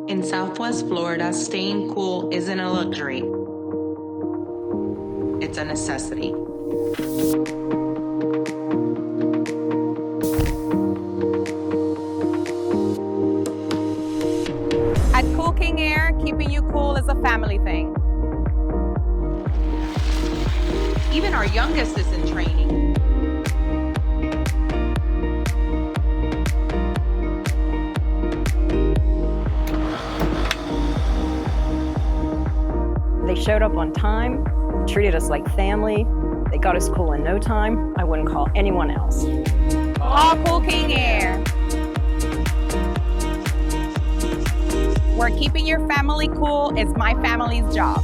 In Southwest Florida, staying cool isn't a luxury. It's a necessity. At Cool King Air, keeping you cool is a family thing. Even our youngest is in training. They showed up on time, treated us like family. They got us cool in no time. I wouldn't call anyone else. All Cool King Air. Where keeping your family cool is my family's job.